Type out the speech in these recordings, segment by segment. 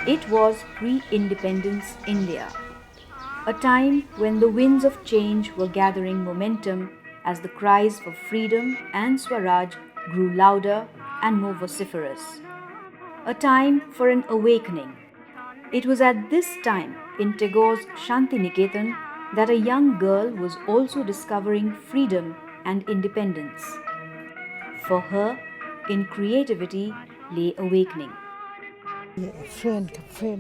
It was pre-independence India, a time when the winds of change were gathering momentum as the cries for freedom and Swaraj grew louder and more vociferous. A time for an awakening. It was at this time in Tagore's Shantiniketan that a young girl was also discovering freedom and independence. For her, in creativity lay awakening. friend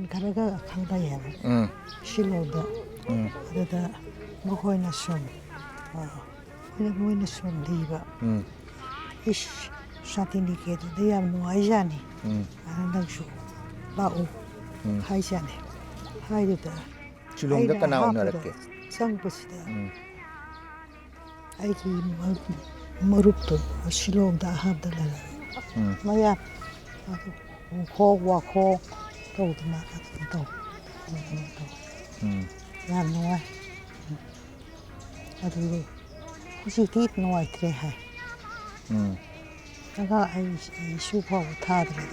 kharaga khangda yaba shiloda adada mohoina som mohoina som liba ish shatini ke de yam no aijani anang shu ba o hai jani hai da Chilongda kana unarakke sang pasida ai ki marup to shilongda habda la maya kho wa kho to na to yam no ai adu ji ti no ai tre hai naga ai shu pho tha de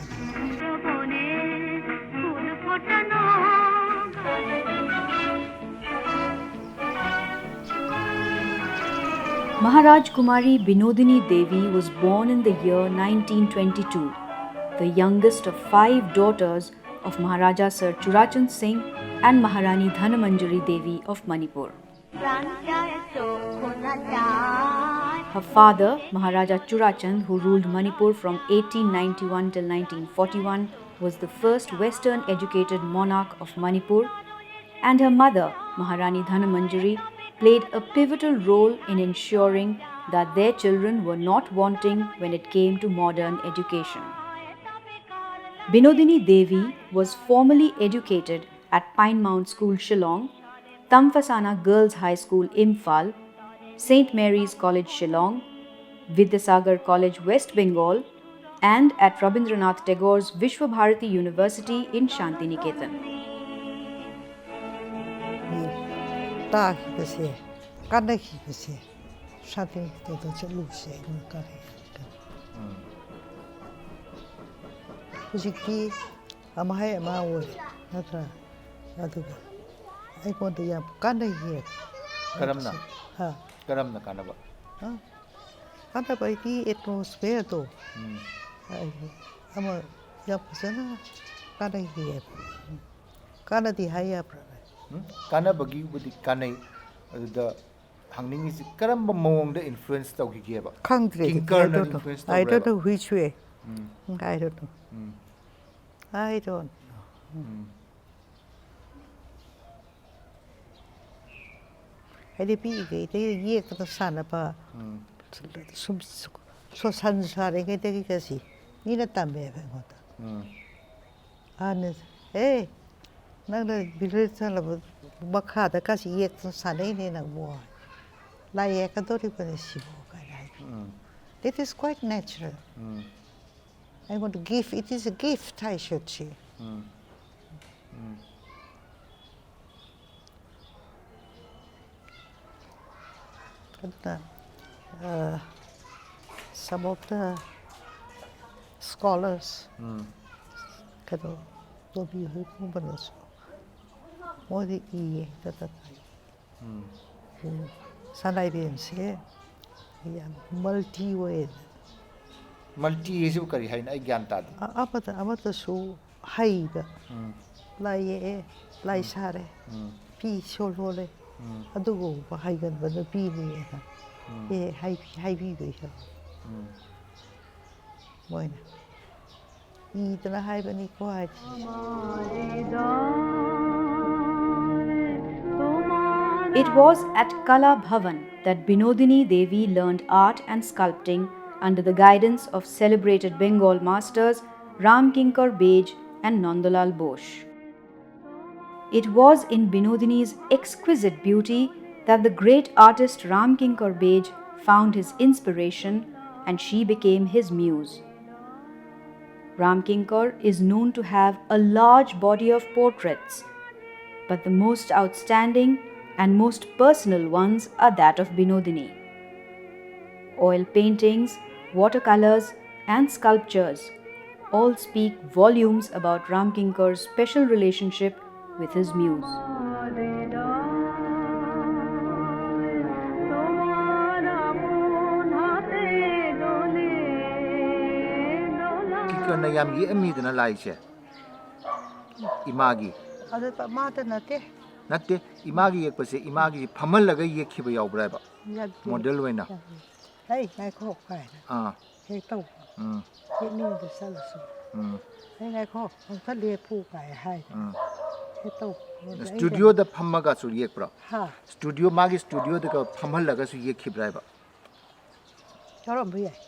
Maharaj Kumari Binodini Devi was born in the year 1922, the youngest of 5 daughters of Maharaja Sir Churachand Singh and Maharani Dhanamanjari Devi of Manipur. Her father, Maharaja Churachand, who ruled Manipur from 1891 till 1941, was the first Western educated monarch of Manipur, and her mother, Maharani Dhanamanjari, played a pivotal role in ensuring that their children were not wanting when it came to modern education. Binodini Devi was formally educated at Pine Mount School, Shillong, Tamfasana Girls High School, Imphal, St. Mary's College, Shillong, Vidyasagar College, West Bengal, and at Rabindranath Tagore's Vishwabharati University in Shantiniketan. ta ki se kada ki se shati to to chalu se ka Hujiki amahai ama wo natra adu ai ko de ya kada hi karamna ha karamna kanaba kada bai ki atmosphere to ai ama ya pasana kada hi kada di hai ya kanabagi budi kanai aduda hangning is karamba mawong da influence tawgigeba khangdre influence I don't know which way I don't know I don't I de pi ge de ye ka sana pa sum so san sare ge de ge si ni na tambe ba ngota an eh nang da bilre sala ba kha da ka si ye sana ne na bo la ye ka do ri pa si bo ka it is quite natural I want to give it is a gift I should say some of the scholars kado do bi hu ko banos mo di I ta sanai bien se ya multi way multi isu kari hain ai gyan ta amata su hai da lai ye lai sare pi solole adugo ba hai gan ba pi ni hai bi be ha bueno I tana hai ba ni ko hai It was at Kala Bhavan that Binodini Devi learned art and sculpting under the guidance of celebrated Bengal masters Ram Kinkar Bej and Nandalal Bosch. It was in Binodini's exquisite beauty that the great artist Ram Kinkar Bej found his inspiration and she became his muse. Ram Kinkar is known to have a large body of portraits, but the most outstanding and most personal ones are that of Binodini. Oil paintings, watercolors, and sculptures, all speak volumes about Ramkinkar's special relationship with his muse. Kinkar na yam ye ami dana lai che. Imagi. ꯑꯗꯨ ꯃꯥꯗ ꯅꯠꯇꯦ Natte imagi yekpase imagi phamalaga yekhiba yaubra ba. ꯌꯥꯗꯦ Model oina. ꯍꯩ ꯉꯥꯏꯈꯣ ꯀꯥꯏꯅ Ah. ꯍꯦꯛ ꯇꯧꯕ ꯌꯦꯛꯅꯤꯡꯕ ꯆꯠꯂꯁꯨ ꯍꯩ ꯉꯥꯏꯈꯣ ꯑꯃꯨꯛꯇ ꯂꯦꯞꯄꯨ ꯀꯥꯏ ꯍꯥꯏꯗꯅ ꯍꯦꯛ ꯇꯧꯕ Studio da phammaga su yekpra. ꯍꯥ Studio magi studio da ka phamalaga su yekhibra ba. ꯌꯥꯎꯔꯝꯕ ꯌꯥꯏ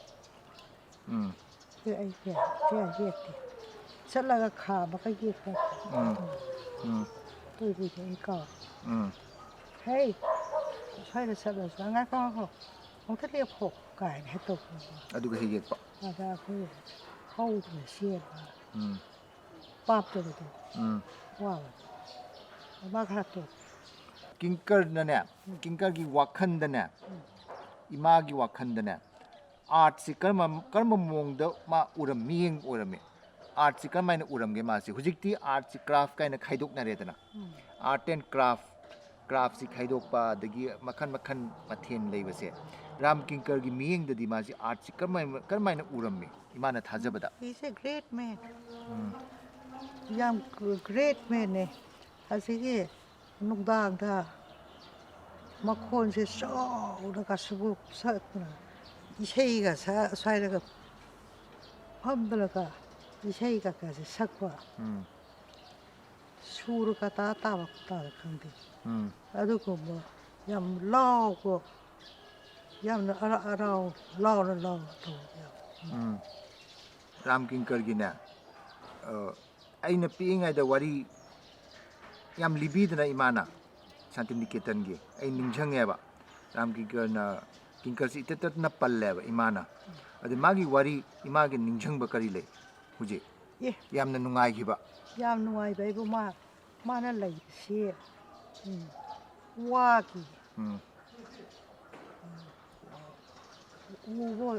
ꯑꯩ ꯌꯦꯛꯇꯦ ꯆꯠꯂꯒ ꯈꯥꯝꯃꯒ ꯌꯦꯛꯄ ꯇꯣꯏꯕꯨꯗꯤ ꯑꯩ ꯀꯥꯎ ꯍꯩ ꯁ꯭ꯋꯥꯏꯗ ꯆꯠꯂꯁꯨ ꯉꯥꯏꯈꯣ ꯉꯥꯏꯈꯣ ꯑꯃꯨꯛꯇ ꯂꯦꯞꯈꯣ ꯀꯥꯏꯅ ꯍꯦꯛ ꯇꯧꯕ Aduga he yekpa. ꯑꯗ ꯑꯩꯈꯣꯏ ꯍꯧꯗꯅ ꯆꯦꯟꯕ ꯄꯥꯞꯇꯕꯗꯣ ꯋꯥꯕꯗꯣ ꯃꯥ ꯈꯔ ꯇꯣꯛ Kinkar na ne. Kinkar gi wakhan da ne. Imagi wakhan da ne. Art si karma mongda ma uram miyeng urame. Art si karma ina uram ge ma si. Hujikti art si craft kaina khaidok na redana. Art and craft si khaidok pa dagi makhan mathen leiba se. Ram Kinkar gi miyeng da di ma si art si karma ina uram me. Imana thajabada. He's a great man. ꯌꯥꯝ great man ꯅꯦ ꯑꯁꯤꯒꯤ ꯅꯨꯡꯗꯥꯡꯗ ꯃꯈꯣꯟꯁꯦ ꯆꯥꯎꯅꯒ ꯁꯨꯕꯨꯛ ꯁꯛꯅ ꯏꯁꯩꯒ ꯁ꯭ꯋꯥꯏꯗꯒ ꯐꯝꯗꯅꯒ ꯏꯁꯩꯒ ꯀꯥꯁꯦ ꯁꯛꯄ ꯁꯨꯔꯒ ꯇꯥꯕ ꯇꯥꯔ ꯈꯪꯗꯦ ꯑꯗꯨꯒꯨꯝꯕ ꯌꯥꯝ ꯂꯥꯎꯕ ꯌꯥꯝꯅ ꯂꯥꯎꯅ ꯇꯧꯕ Ram Kinkar gi ne. Aina piingay da wari yam libidana imana Santiniketan gi. Ay ningjang ba. Ram Kinkar na Kinkar si itatat na palle ba imana. Adi magi wari imagi ningjang ba kari le. Huje. Yam na nungay gi ba. ꯌꯥꯝ ꯅꯨꯡꯉꯥꯏꯕ ꯑꯩꯕꯨ ꯃꯥꯅ ꯂꯩꯕꯁꯤ ꯋꯥꯒꯤ ꯎꯕ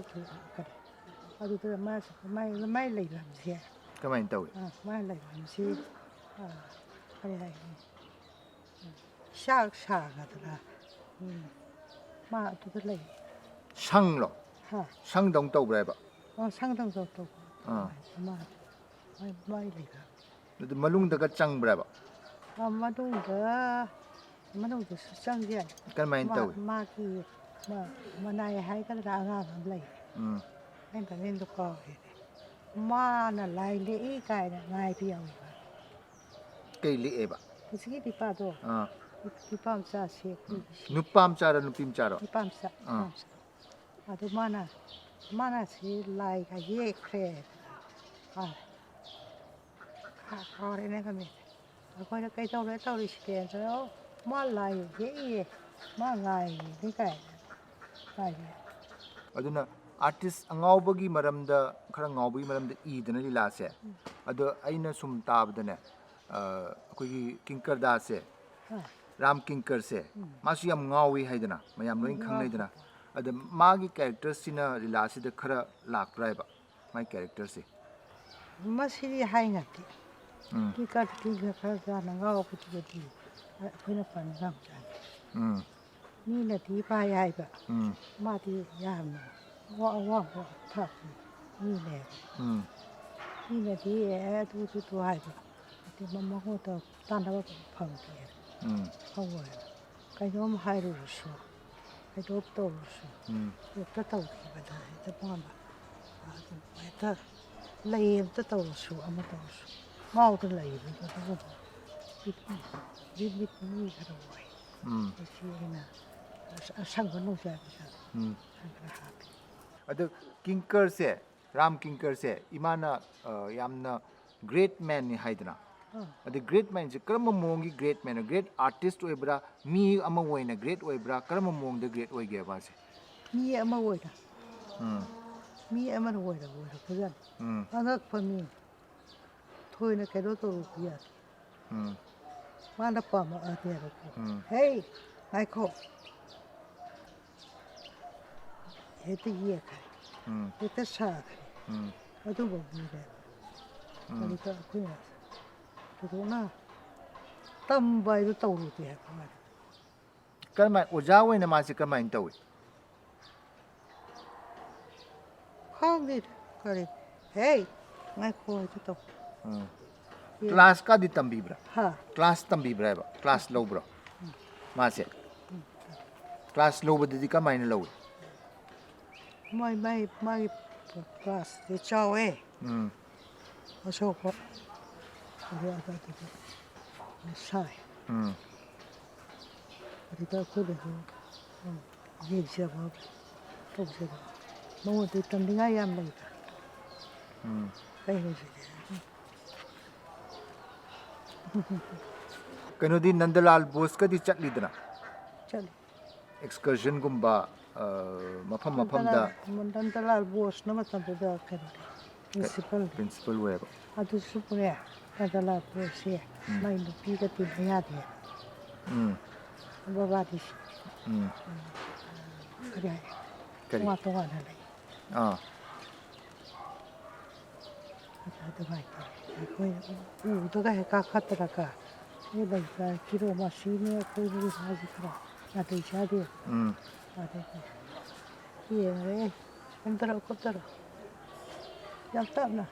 ꯀꯔꯤ ꯑꯗꯨꯗ ꯃꯥꯏ ꯂꯩꯐꯝꯁꯦ Kamain tawi. ꯃꯥꯏ ꯂꯩꯐꯝꯁꯤ ꯀꯔꯤ ꯍꯥꯏꯅꯤ ꯆꯥꯛ ꯁꯥꯒꯗ꯭ꯔꯥ ꯃꯥ ꯑꯗꯨꯗ ꯂꯩ Sang lo. ꯍꯥ Sang dong tawbra ba. ꯁꯪꯗꯪ ꯇꯧꯕ ꯃꯥꯏ ꯂꯩꯐꯝ Adu malung daga changbra ba. ꯃꯅꯨꯡꯗꯁꯨ ꯆꯪꯕ ꯌꯥꯏ Kamain tawi. ꯃꯥꯒꯤ ꯃꯅꯥꯏ ꯍꯥꯏꯒꯗ꯭ꯔꯥ ꯑꯉꯥꯡ ꯑꯃ ꯂꯩ ꯑꯩꯅ ꯃꯃꯤꯡꯗꯣ ꯀꯥꯎꯔꯦꯅꯦ ꯃꯥꯅ ꯂꯥꯏ ꯂꯦꯛꯏ ꯀꯥꯏꯅ ꯉꯥꯏꯕ ꯌꯥꯎꯋꯦꯕ Kay lie ba. ꯍꯧꯖꯤꯛꯀꯤ ꯅꯤꯄꯥꯗꯣ ꯅꯤꯄꯥ ꯃꯆꯥꯁꯦ Nupam chara nupim chara. ꯅꯤꯄꯥ ꯃꯆꯥ ꯑꯗꯨ ꯃꯥꯅ ꯁꯤ ꯂꯥꯏꯒ ꯌꯦꯛꯈ꯭ꯔꯦ ꯀꯥꯎꯔꯦꯅꯦ ꯃꯃꯤꯡ ꯑꯩꯈꯣꯏꯅ ꯀꯩꯗꯧꯔꯦ ꯇꯧꯔꯤꯁꯤꯒꯦ ꯃꯥ ꯂꯥꯏ ꯌꯦꯛꯏꯌꯦ ꯃꯥ ꯉꯥꯏꯔꯤꯅꯤ ꯀꯥꯏꯅ ꯉꯥꯏꯔꯤ Aduna artist angawbagi maramda khara ngawbagi maramda idana lilase. Ado aina sum tabdane akogi Kinkar da se. Ram Kinkar se. Masu yam ngawi haidana. Mayam loin khang leidana. Ada magi character sina lilase da khara lakpra ba. My character se. ꯃꯁꯤꯗꯤ ꯍꯥꯏ ꯉꯝꯗꯦ ꯀꯤꯡꯀꯔ ꯈꯔ ꯌꯥꯝꯅ ꯉꯥꯎꯕꯗꯨꯗꯗꯤ ꯑꯩꯈꯣꯏꯅ ꯄꯟ ꯉꯝꯖꯥꯠꯅꯤ ꯃꯤꯅꯗꯤ ꯄꯥꯏ ꯍꯥꯏꯕ ꯃꯥꯗꯤ ꯌꯥꯝꯅ ꯑꯋꯥꯡꯕ ꯊꯥꯛꯀꯤ ꯃꯤꯅꯦꯕ ꯃꯤꯅꯗꯤ ꯑꯗꯨ ꯍꯥꯏꯕ ꯃꯉꯣꯟꯗ ꯇꯥꯟꯅꯕ ꯐꯪꯗꯦ ꯐꯪꯉꯣꯏꯕ ꯀꯩꯅꯣꯝ ꯍꯥꯏꯔꯨꯔꯁꯨ ꯀꯩꯅꯣꯝ ꯇꯧꯔꯁꯨ ꯍꯦꯛꯇ ꯇꯧꯈꯤꯕꯗ ꯍꯦꯛꯇ ꯄꯥꯝꯕ ꯑꯗꯨ ꯍꯦꯛꯇ ꯂꯩ ꯑꯃꯇ ꯇꯧꯔꯁꯨ ꯑꯃ ꯇꯧꯔꯁꯨ ꯉꯥꯎꯗ ꯂꯩꯕꯗꯣ ꯑꯗꯨꯒꯨꯝꯕ ꯃꯤ ꯈꯔ ꯋꯥꯏ ꯑꯁꯤ ꯑꯩꯅ ꯑꯁꯪꯕ ꯅꯨꯡꯖꯥꯕꯤꯗ ꯈꯔ ꯍꯥꯞꯄꯤ Ado Kinkar se Ram Kinkar se imana yamna great man ni haidana. Ado great man se karama mongi great man great artist oibra mi ama oina great oibra karama mongda great oige ba se. ꯃꯤ ꯑꯃ ꯑꯣꯏꯅ ꯃꯤ ꯑꯃꯅ ꯑꯣꯏꯔ ꯐꯖꯅ ꯑꯉꯛꯄ ꯃꯤ ꯊꯣꯏꯅ ꯀꯩꯅꯣ ꯇꯧꯔꯨꯕ ꯌꯥꯗꯦ ꯃꯥꯅ ꯄꯥꯝꯃꯛꯑꯗꯤꯕꯀꯣ ꯍꯦ ꯉꯥꯏꯈꯣ ꯍꯦꯛꯇ ꯌꯦꯛꯈ꯭ꯔꯦ ꯍꯦꯛꯇ ꯁꯥꯈ꯭ꯔꯦ ꯑꯗꯨꯒ ꯃꯤꯅꯦꯕ ꯑꯗꯨꯒ ꯑꯩꯈꯣꯏꯅ ꯊꯣꯏꯗꯣꯛꯅ ꯇꯝꯕ ꯍꯥꯏꯗꯨ ꯇꯧꯔꯨꯗꯦ ꯍꯥꯏꯕ ꯃꯥꯗꯤ ꯀꯔꯝꯍꯥꯏꯅ ꯑꯣꯖꯥ ꯑꯣꯏꯅ ꯃꯥꯁꯤ ꯀꯔꯝꯍꯥꯏꯅ ꯇꯧꯏ ꯈꯪꯗꯦ ꯀꯔꯤ ꯍꯦ ꯉꯥꯏꯈꯣ ꯍꯥꯏꯗꯨ ꯇꯧ ꯀ꯭ꯂꯥꯁ ꯀꯥꯗꯤ ꯇꯝꯕꯤꯕ꯭ꯔꯥ ꯍꯥ ꯀ꯭ꯂꯥꯁ ꯇꯝꯕꯤꯕ꯭ꯔꯥ ꯍꯥꯏꯕ ꯀ꯭ꯂꯥꯁ ꯂꯧꯕ꯭ꯔꯥ ꯃꯥꯁꯦ ꯀ꯭ꯂꯥꯁ ꯂꯧꯕꯗꯗꯤ ꯀꯃꯥꯏꯅ ꯂꯧꯏ ꯃꯥꯒꯤ ꯀ꯭ꯂꯥꯁꯇꯤ ꯆꯥꯎꯋꯦ ꯑꯆꯧꯕ ꯑꯗꯨꯒ ꯁꯥꯏ ꯑꯗꯨꯗ ꯑꯩꯈꯣꯏꯅꯁꯨ ꯌꯦꯡꯖꯕ ꯇꯧꯖꯕ ꯃꯉꯣꯟꯗ ꯇꯝꯅꯤꯡꯉꯥꯏ ꯌꯥꯝ ꯂꯩꯕ ꯀꯩꯅꯣꯁꯤꯗꯤ ꯀꯩꯅꯣꯗꯤ ꯅꯟꯗꯂꯥꯜ ꯕꯣꯁꯀꯗꯤ ꯆꯠꯂꯤꯗꯅ ꯆꯠꯂꯤ ꯑꯦꯛꯁꯀꯔꯁꯟꯒꯨꯝꯕ ꯃꯐꯝ ꯃꯐꯝꯗ ꯅꯟꯗꯂꯥꯜ ꯕꯣꯁꯅ ꯃꯇꯝꯗꯨꯗ ꯀꯩꯅꯣꯅꯤ ꯄ꯭ꯔꯤꯟꯁꯤꯄꯜꯅꯤ ꯄ꯭ꯔꯤꯟꯁꯤꯄꯜ ꯑꯣꯏꯌꯦꯕ ꯑꯗꯨꯁꯨ ꯄꯨꯔꯦ ꯅꯟꯗꯂꯥꯜ ꯕꯣꯁꯁꯦ ꯃꯥꯏ ꯅꯨꯄꯤꯒ ꯇꯤꯟꯅ ꯌꯥꯗꯦ ꯕꯕꯥꯗꯤ ꯀꯔꯤ ꯍꯥꯏ ꯀꯔꯤ ꯇꯣꯉꯥꯟ ꯇꯣꯉꯥꯟꯅ ꯂꯩ ꯑꯥ ꯑꯗꯨꯃꯥꯏꯅ ꯇꯧꯋꯤ ꯑꯩꯈꯣꯏꯅ ꯎꯗꯒ ꯍꯦꯛ ꯀꯥꯈꯠꯇꯅꯒ ꯂꯩꯕ ꯀꯤꯂꯣ ꯃꯁꯤꯅꯦ ꯑꯩꯈꯣꯏꯒꯤ ꯃꯥꯁꯤ ꯈꯔ ꯅꯥꯇꯩ ꯆꯥꯗꯦ ꯑꯗꯒꯤ ꯌꯦꯡꯉꯦ ꯀꯨꯝꯊꯔꯛꯑꯣ ꯀꯨꯝꯊꯔꯛꯑꯣ ꯌꯥꯝ ꯇꯞꯅ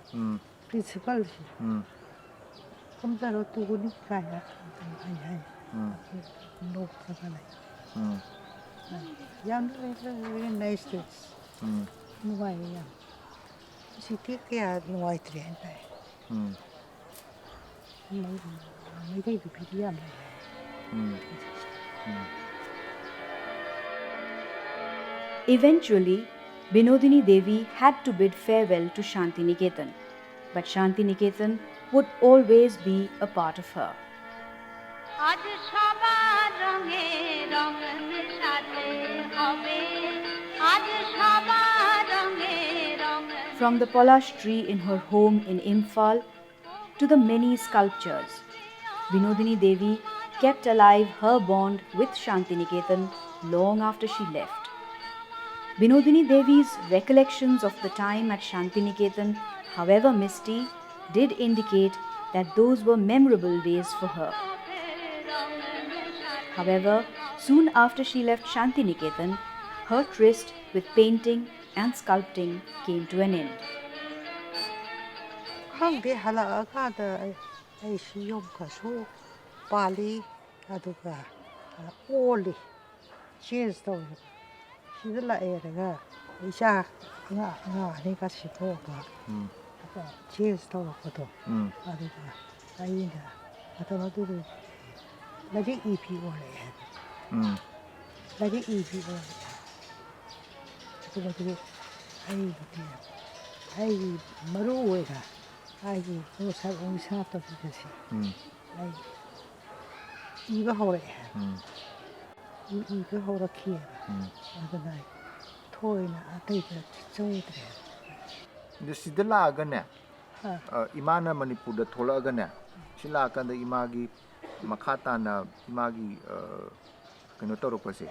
ꯄ꯭ꯔꯤꯟꯁꯤꯄꯜꯁꯤ ꯀꯨꯝꯊꯔꯛꯑꯣ ꯇꯨꯒꯅꯤ ꯀꯥꯏꯅ ꯍꯥꯏ ꯅꯣꯛꯈ꯭ꯔꯒ ꯂꯩ ꯌꯥꯝꯅ ꯚꯦꯔꯤ ꯅꯥꯏꯁ ꯄ꯭ꯂꯦꯁ ꯅꯨꯡꯉꯥꯏꯌꯦ ꯌꯥꯝ ꯍꯧꯖꯤꯛꯇꯤ ꯀꯌꯥ ꯅꯨꯡꯉꯥꯏꯇ꯭ꯔꯦ ꯍꯥꯏꯇꯥꯔꯦ ꯃꯩꯇꯩ ꯅꯨꯄꯤꯗꯤ ꯌꯥꯝ ꯂꯩ ꯍꯥꯏ Eventually, Binodini Devi had to bid farewell to Shantiniketan, but Shantiniketan would always be a part of her. From the polash tree in her home in Imphal to the many sculptures, Binodini Devi kept alive her bond with Shantiniketan long after she left. Binodini Devi's recollections of the time at Shantiniketan, however misty, did indicate that those were memorable days for her. However, soon after she left Shantiniketan, her tryst with painting and sculpting came to an end. ꯈꯪꯗꯦ ꯍꯜꯂꯛꯑꯀꯥꯟꯗ ꯑꯩꯁꯤ ꯌꯨꯝꯒꯁꯨ ꯄꯥꯜꯂꯤ ꯑꯗꯨꯒ ꯑꯣꯜꯂꯤ change ꯇꯧꯋꯦ ꯁꯤꯗ ꯂꯥꯛꯑꯦꯔꯒ ꯏꯆꯥ ꯑꯉꯥꯡ ꯑꯅꯤꯒꯁꯤ ꯄꯣꯛꯄ ꯑꯗꯨꯒ ꯆꯦꯟꯖ ꯇꯧꯔꯛꯄꯗꯣ ꯑꯗꯨꯒ ꯑꯩꯅ ꯃꯇꯝ ꯑꯗꯨꯗ ꯂꯥꯏꯔꯤꯛ ꯏꯕꯤ ꯑꯣꯜꯂꯛꯑꯦ ꯍꯥꯏꯕ ꯂꯥꯏꯔꯤꯛ ꯏꯕꯤ ꯑꯣꯜꯂꯛꯑꯦ ꯑꯗꯨꯒꯗꯤ ꯑꯩꯒꯤ ꯃꯔꯨ ꯑꯣꯏꯅ ꯑꯩꯒꯤ ꯁꯛ ꯁꯥ ꯇꯧꯕꯤꯕꯁꯤ ꯑꯩ ꯏꯕ ꯍꯧꯔꯛꯑꯦ ꯍꯥꯏꯕ ꯏꯕ ꯍꯧꯔꯛꯈꯤꯑꯕ ꯑꯗꯨꯅ ꯑꯩ ꯊꯣꯏꯅ ꯑꯇꯩꯗ ꯆꯪꯗ꯭ꯔꯦ ꯑꯗꯨ ꯁꯤꯗ ꯂꯥꯛꯑꯒꯅꯦ ꯏꯃꯥꯅ ꯃꯅꯤꯄꯨꯔꯗ ꯊꯣꯛꯂꯛꯑꯒꯅꯦ ꯁꯤ ꯂꯥꯛꯑꯀꯥꯟꯗ ꯏꯃꯥꯒꯤ ꯃꯈꯥ ꯇꯥꯅ ꯏꯃꯥꯒꯤ ꯀꯩꯅꯣ ꯇꯧꯔꯛꯄꯁꯦ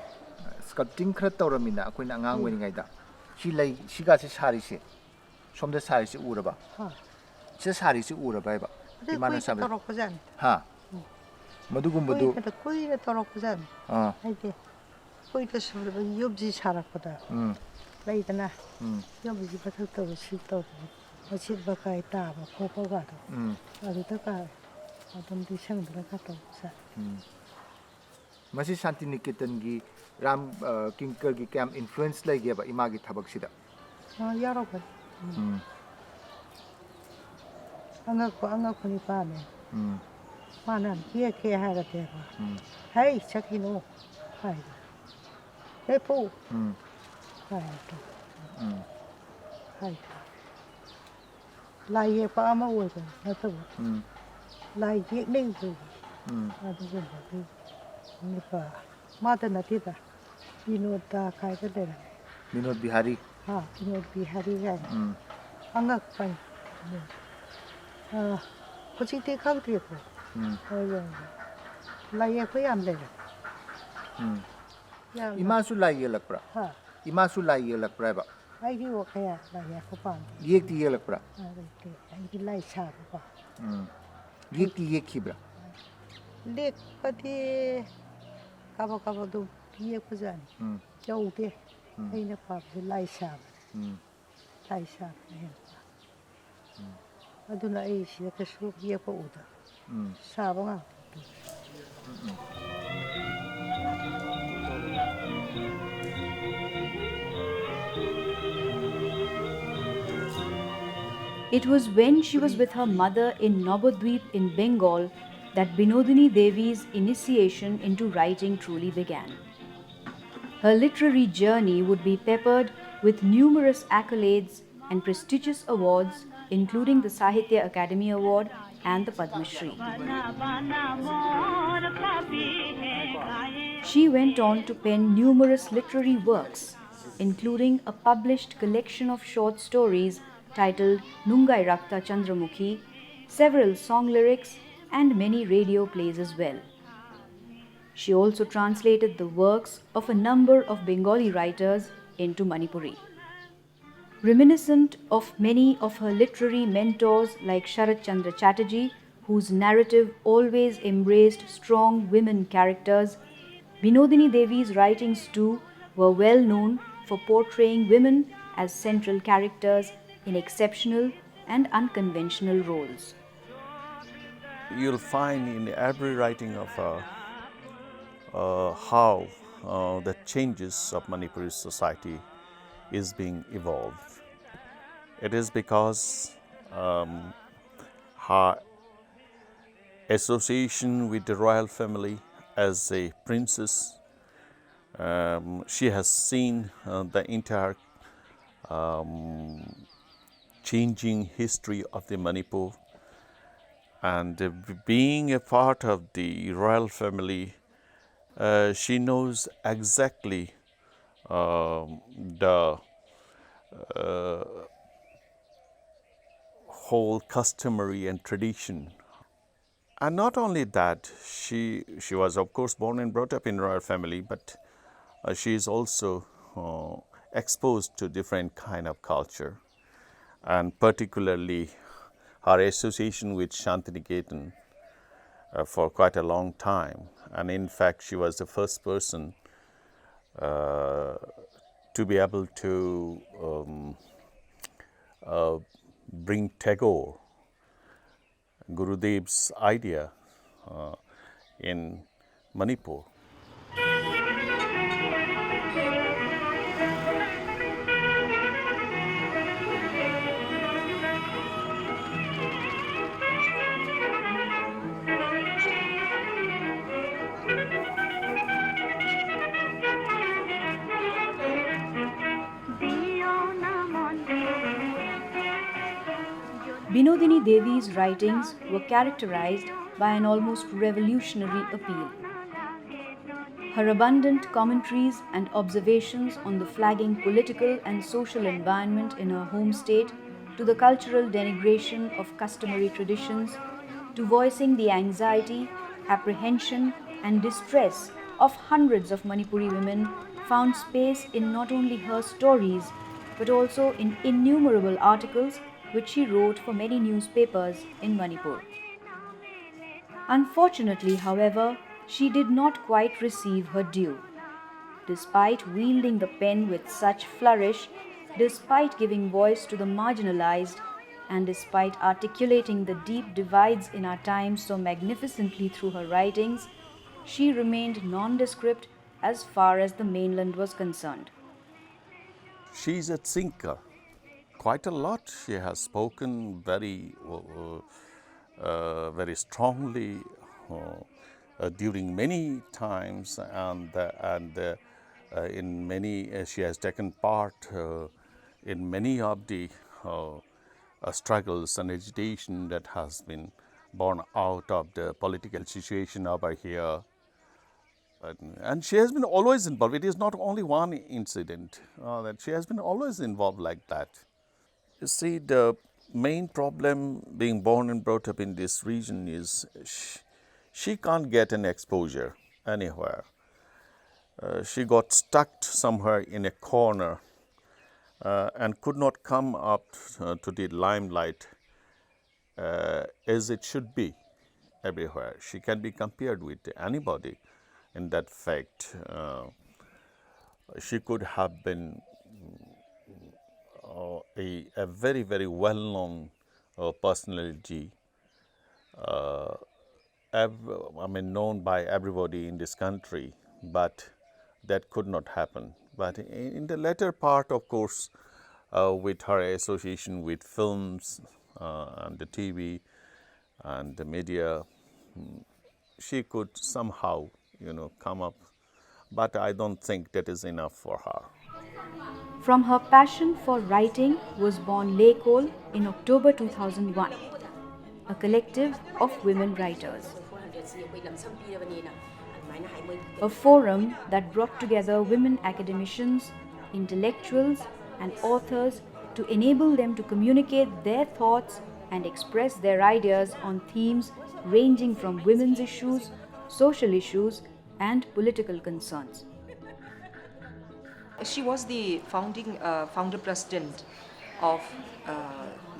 ꯁ꯭ꯀꯜꯞꯇꯤꯡ ꯈꯔ ꯇꯧꯔꯝꯃꯤꯅ ꯑꯩꯈꯣꯏꯅ ꯑꯉꯥꯡ ꯑꯣꯏꯔꯤꯉꯩꯗ ꯁꯤ ꯂꯩ ꯁꯤꯒꯥꯁꯦ ꯁꯥꯔꯤꯁꯦ ꯁꯣꯝꯗ ꯁꯥꯔꯤꯁꯦ ꯎꯔꯕ ꯁꯤꯗ ꯁꯥꯔꯤꯁꯦ ꯎꯔꯕ ꯍꯥꯏꯕ ꯏꯃꯥꯅ ꯀꯨꯏꯅ ꯁꯥꯕ ꯇꯧꯔꯛꯄꯖꯥꯠꯅꯤ ꯍꯥ ꯃꯗꯨꯒꯨꯝꯕꯗꯨ ꯀꯨꯏꯅ ꯇꯧꯔꯛꯄꯖꯥꯠꯅꯤ ꯍꯥꯏꯗꯤ ꯀꯨꯏꯅ ꯁꯨꯔꯕ ꯌꯨꯝꯁꯤ ꯁꯥꯔꯛꯄꯗ ꯂꯩꯗꯅ ꯌꯨꯝꯁꯤ ꯃꯊꯛꯇꯕꯨ ꯁꯤ ꯇꯧꯕ ꯃꯆꯤꯠ ꯃꯀꯥꯏ ꯇꯥꯕ ꯈꯣꯠꯄꯒꯗꯣ ꯑꯗꯨꯗꯒ ꯑꯗꯨꯝ ꯂꯤꯁꯪꯗꯅꯒ ꯇꯧꯕꯖꯥꯠꯅꯤ ꯃꯁꯤ ꯁꯥꯟꯇꯤꯅꯤꯀꯦꯇꯟꯒꯤ ꯔꯥꯝ ꯀꯤꯡꯀꯔꯒꯤ ꯀꯌꯥꯝ ꯏꯟꯐ꯭ꯂꯨꯌꯦꯟꯁ ꯂꯩꯒꯦꯕ ꯏꯃꯥꯒꯤ ꯊꯕꯛꯁꯤꯗ ꯌꯥꯎꯔꯛꯄꯅꯤ ꯑꯉꯛꯄꯅꯤ ꯄꯥꯝꯃꯦ ꯃꯥꯅ ꯌꯦꯛꯀꯦ ꯍꯥꯏꯔꯗꯤꯕ ꯍꯩ ꯆꯠꯈꯤꯅꯨ ꯍꯥꯏꯕ ꯂꯦꯞꯄꯨ ꯍꯥꯏꯕ ꯍꯥꯏꯕ ꯂꯥꯏ ꯌꯦꯛꯄ ꯑꯃ ꯑꯣꯏꯕ ꯅꯠꯇꯕ ꯂꯥꯏ ꯌꯦꯛꯅꯤꯡꯕꯒꯤ ꯑꯗꯨꯒꯨꯝꯕꯒꯤ ꯅꯨꯄꯥ ꯃꯥꯗ ꯅꯠꯇꯦꯗ ꯕꯤꯅꯣꯗ ꯀꯥꯏꯗ ꯂꯩꯔꯝꯃꯦ ꯕꯤꯅꯣꯗ ꯕꯤꯍꯥꯔꯤ ꯕꯤꯅꯣꯗ ꯕꯤꯍꯥꯔꯤ ꯀꯥꯏꯅ ꯑꯉꯛꯄꯅꯤ ꯍꯧꯖꯤꯛꯇꯤ ꯈꯪꯗꯦꯀꯣ ꯂꯥꯏ ꯌꯦꯛꯄ ꯌꯥꯝ ꯂꯩꯔꯦ ꯏꯃꯥꯁꯨ ꯂꯥꯏ ꯌꯦꯛꯂꯛꯄ꯭ꯔꯥ ꯏꯃꯥꯁꯨ ꯂꯥꯏ ꯌꯦꯛꯂꯛꯄ꯭ꯔꯥ ꯍꯥꯏꯕ ꯑꯩꯒꯤ ꯋꯥꯈꯜ ꯂꯥꯏꯌꯦꯛꯄ ꯄꯥꯝꯗꯦ ꯌꯦꯛꯇꯤ ꯌꯦꯛꯂꯛꯄ꯭ꯔꯥ ꯑꯩꯒꯤ ꯂꯥꯏ ꯁꯥꯕ ꯄꯥꯝ ꯌꯦꯛꯇꯤ ꯌꯦꯛꯈꯤꯕ꯭ꯔꯥ ꯂꯦꯛꯄꯗꯤ ꯀꯥꯕꯛ ꯀꯥꯕꯛ ꯑꯗꯨꯝ ꯌꯦꯛꯄꯖꯥꯠꯅꯤ ꯌꯧꯗꯦ ꯑꯩꯅ ꯄꯥꯝꯕꯁꯦ ꯂꯥꯏ ꯁꯥꯕꯅꯤ ꯂꯥꯏ ꯁꯥꯕꯅ ꯍꯦꯟꯅ ꯄꯥꯝꯃꯤ ꯑꯗꯨꯅ ꯑꯩ ꯁꯤꯗ ꯀꯩꯁꯨ ꯌꯦꯛꯄ ꯎꯗ ꯁꯥꯕ ꯉꯥꯛꯇ It was when she was with her mother in Nabodweep in Bengal that Binodini Devi's initiation into writing truly began. Her literary journey would be peppered with numerous accolades and prestigious awards, including the Sahitya Academy Award and the Padma Shri. She went on to pen numerous literary works, including a published collection of short stories titled Nungai Rakta Chandramukhi, several song lyrics, and many radio plays as well. She also translated the works of a number of Bengali writers into Manipuri. Reminiscent of many of her literary mentors like Sharat Chandra Chatterjee, whose narrative always embraced strong women characters, Binodini Devi's writings too were well known for portraying women as central characters in exceptional and unconventional roles. You'll find in every writing of her how the changes of Manipuri society is being evolved. It is because her association with the royal family as a princess, she has seen the entire changing history of the Manipur, and being a part of the royal family, she knows exactly the whole customary and tradition. And not only that, she was of course born and brought up in royal family, but she is also exposed to different kind of culture, and particularly her association with Shantiniketan for quite a long time. And in fact, she was the first person to be able to bring Tagore, Gurudev's idea in Manipur. Binodini Devi's writings were characterized by an almost revolutionary appeal. Her abundant commentaries and observations on the flagging political and social environment in her home state, to the cultural denigration of customary traditions, to voicing the anxiety, apprehension, and distress of hundreds of Manipuri women, found space in not only her stories but also in innumerable articles which she wrote for many newspapers in Manipur. Unfortunately, however, she did not quite receive her due. Despite wielding the pen with such flourish, despite giving voice to the marginalized, and despite articulating the deep divides in our times so magnificently through her writings, she remained nondescript as far as the mainland was concerned. She is a thinker. Quite a lot. She has spoken very strongly during many times, and in many she has taken part in many of the struggles and agitation that has been born out of the political situation over here. And she has been always involved. It is not only one incident that she has been always involved like that. You see, the main problem being born and brought up in this region is she can't get an exposure anywhere. She got stuck somewhere in a corner and could not come up to the limelight as it should be everywhere. She can be compared with anybody in that fact. She could have been a very, very well-known personality, known by everybody in this country, but that could not happen. But in the latter part, of course, with her association with films and the TV and the media, she could somehow, come up. But I don't think that is enough for her. From her passion for writing was born Lekol in October 2001, a collective of women writers. A forum that brought together women academicians, intellectuals, and authors to enable them to communicate their thoughts and express their ideas on themes ranging from women's issues, social issues, and political concerns. She was the founder president of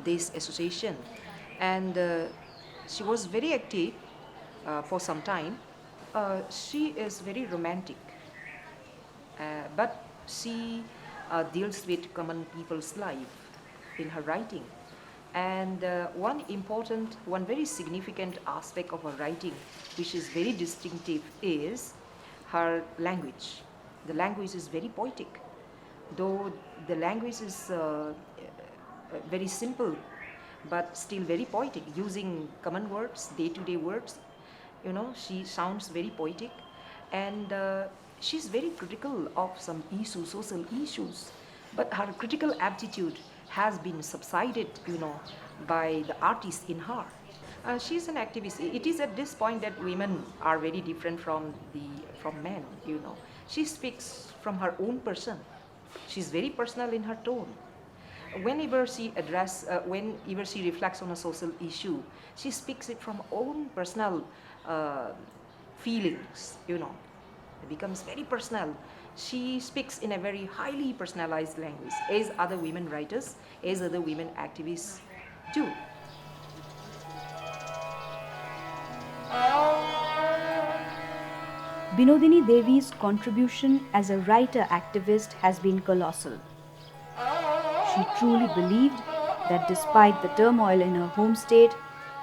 this association, and she was very active for some time. She is very romantic, but she deals with common people's life in her writing. And one very significant aspect of her writing, which is very distinctive, is her language. The language is very poetic, though the language is very simple, but still very poetic, using common words, day-to-day words. She sounds very poetic, and she's very critical of some issues, social issues, but her critical aptitude has been subsided, by the artist in her. She's an activist. It is at this point that women are very different from men. She speaks from her own person. She's very personal in her tone. Whenever she reflects on a social issue, she speaks it from own personal feelings. It becomes very personal. She speaks in a very highly personalized language, as other women writers, as other women activists do. Binodini Devi's contribution as a writer-activist has been colossal. She truly believed that despite the turmoil in her home state,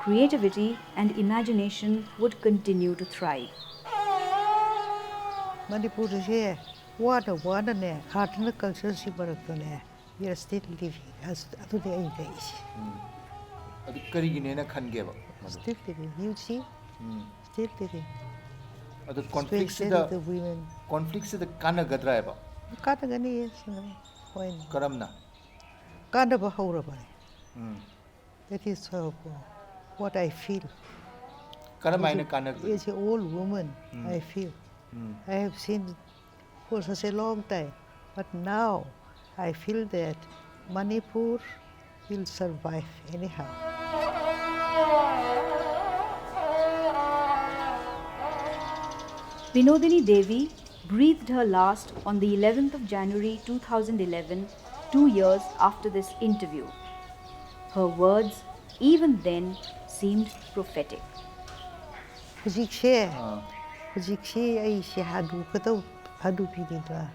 creativity and imagination would continue to thrive. Manipur is what art and culture we are still living as today in days. Still living, you see? Still living. Especially the women. Conflicts the kana gadraiba. Katagani is point. Karamna. Kanaba horrible. That is what I feel. Karamaina kana. As an old woman, I feel. I have seen for such a long time, but now I feel that Manipur will survive anyhow. Binodini Devi breathed her last on the 11th of January 2011, 2 years after this interview. Her words, even then, seemed prophetic. Hujikse ay si hadu kataw hadu pinidra.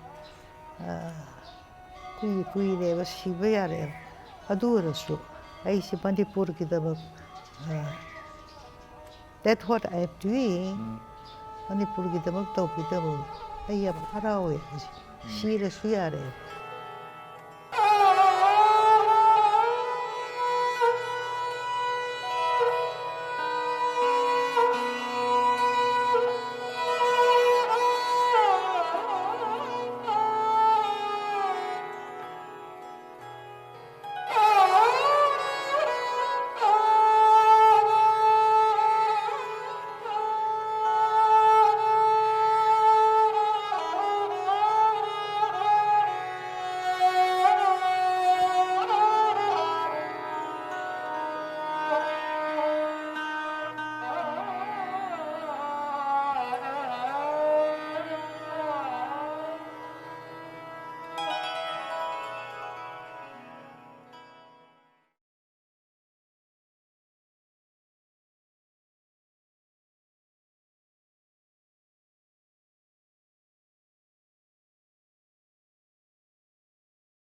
Kui leva si bayare hadu rasu ay si Manipur kidabak. That's what I am doing. Manipur kidabak tau kidabak ay harawe si rasu yare.